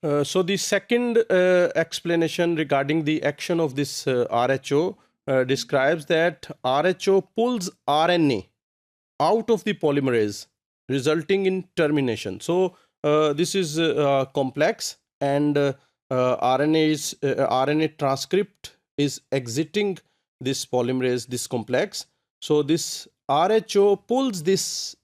So the second explanation regarding the action of this RHO describes that RHO pulls RNA out of the polymerase, resulting in termination. So this is complex, and RNA transcript is exiting this polymerase, this complex. So this RHO pulls this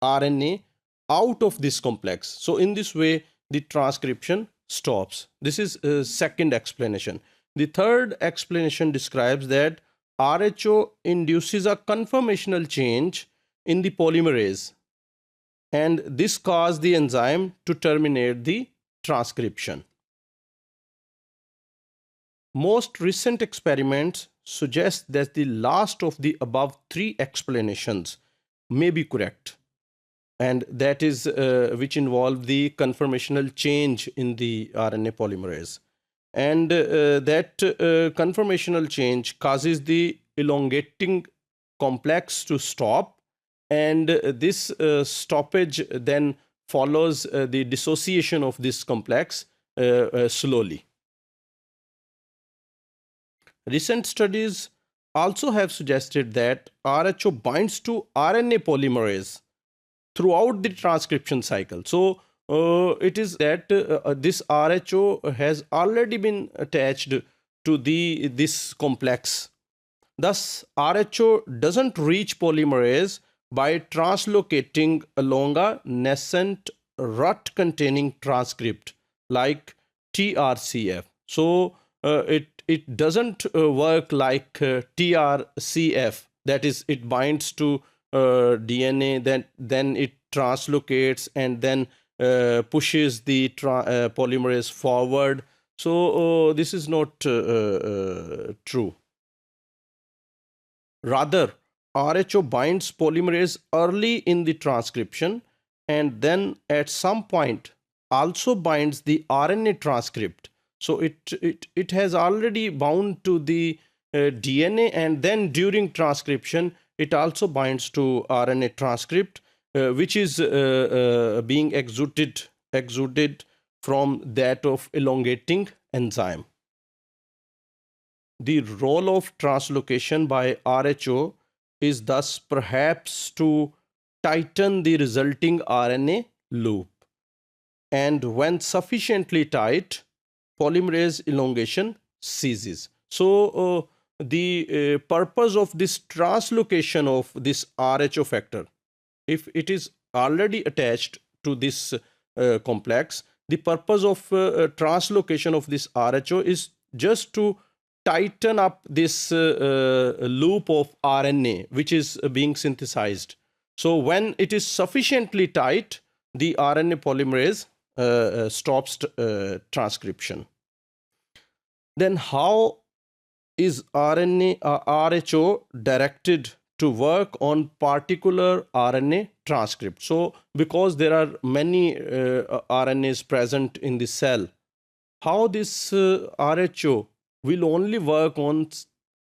RNA out of this complex. So in this way, the transcription stops. This is a second explanation. The third explanation describes that RHO induces a conformational change in the polymerase, and this caused the enzyme to terminate the transcription. Most recent experiments suggest that the last of the above three explanations may be correct, and that is which involve the conformational change in the RNA polymerase, and that conformational change causes the elongating complex to stop, and this stoppage then follows the dissociation of this complex slowly. Recent studies also have suggested that RHO binds to RNA polymerase throughout the transcription cycle. So it is that this RHO has already been attached to this complex. Thus, RHO doesn't reach polymerase by translocating along a nascent rut-containing transcript like TRCF. So it doesn't work like TRCF. That is, it binds to DNA, then it translocates and then pushes the polymerase forward. So this is not true. Rather, RHO binds polymerase early in the transcription, and then at some point also binds the RNA transcript. So it has already bound to the DNA, and then during transcription it also binds to RNA transcript, which is being exuded from that of elongating enzyme. The role of translocation by RHO is thus perhaps to tighten the resulting RNA loop, and when sufficiently tight, polymerase elongation ceases. So the purpose of this translocation of this RHO factor, if it is already attached to this complex, the purpose of translocation of this RHO is just to tighten up this loop of RNA which is being synthesized. So when it is sufficiently tight, the RNA polymerase stops transcription. Then how is RHO directed to work on particular RNA transcript? So because there are many RNAs present in the cell, how this RHO will only work on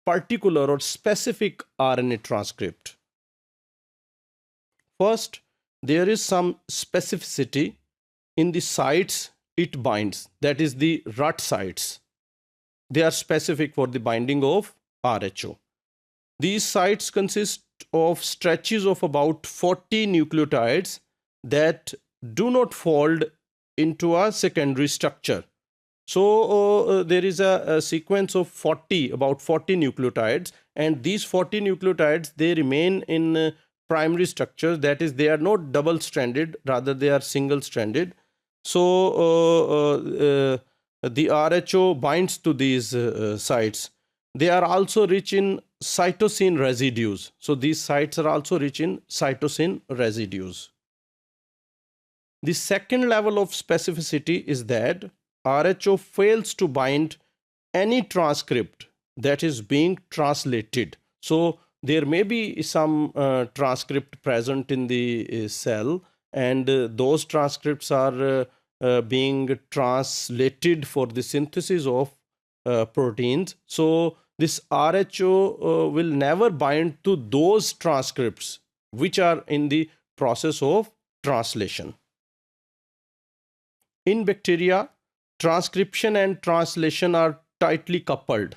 particular or specific RNA transcript? First, there is some specificity in the sites it binds, that is the rut sites. They are specific for the binding of RHO. These sites consist of stretches of about 40 nucleotides that do not fold into a secondary structure. So there is a sequence of about 40 nucleotides, and these 40 nucleotides, they remain in primary structures, that is, they are not double stranded, rather they are single stranded. So the RHO binds to these sites. They are also rich in cytosine residues. So these sites are also rich in cytosine residues. The second level of specificity is that RHO fails to bind any transcript that is being translated. So there may be some transcript present in the cell, and those transcripts are being translated for the synthesis of proteins. So this RHO will never bind to those transcripts which are in the process of translation. In bacteria, transcription and translation are tightly coupled.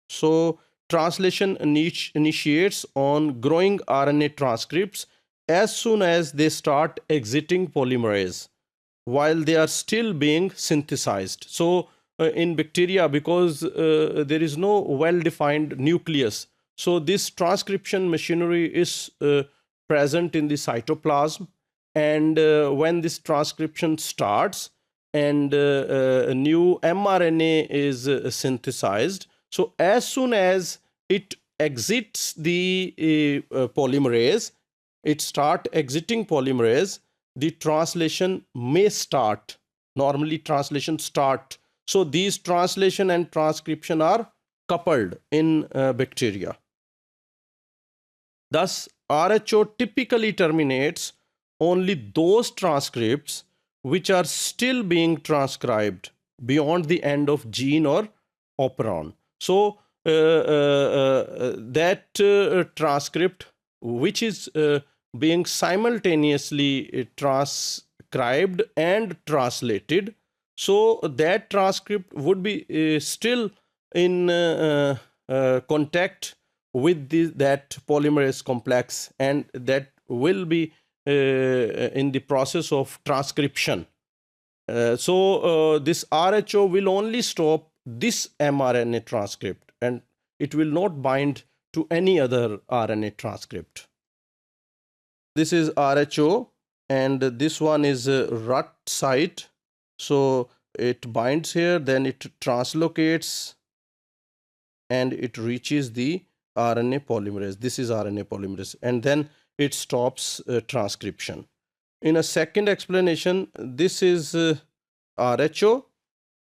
So translation initiates on growing RNA transcripts as soon as they start exiting polymerase while they are still being synthesized. So in bacteria, because there is no well-defined nucleus, so this transcription machinery is present in the cytoplasm, and when this transcription starts and a new mRNA is synthesized, so as soon as it exits the polymerase, it start exiting polymerase, the translation may start. Normally translation start. So these translation and transcription are coupled in bacteria. Thus, RHO typically terminates only those transcripts which are still being transcribed beyond the end of gene or operon. So that transcript which is being simultaneously transcribed and translated, so that transcript would be still in contact with that polymerase complex, and that will be in the process of transcription. So this RHO will only stop this mRNA transcript, and it will not bind to any other RNA transcript. This is RHO, and this one is RUT site. So it binds here, then it translocates, and it reaches the RNA polymerase. This is RNA polymerase, and then it stops transcription. In a second explanation, this is RHO,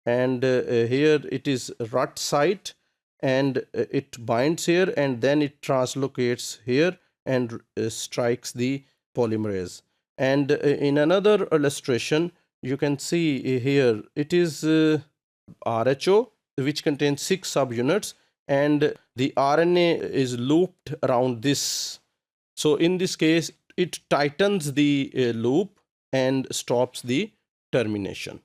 and here it is RUT site, and it binds here, and then it translocates here and strikes the polymerase. And in another illustration, you can see here it is RHO, which contains 6 subunits, and the RNA is looped around this. So in this case, it tightens the loop and stops the termination.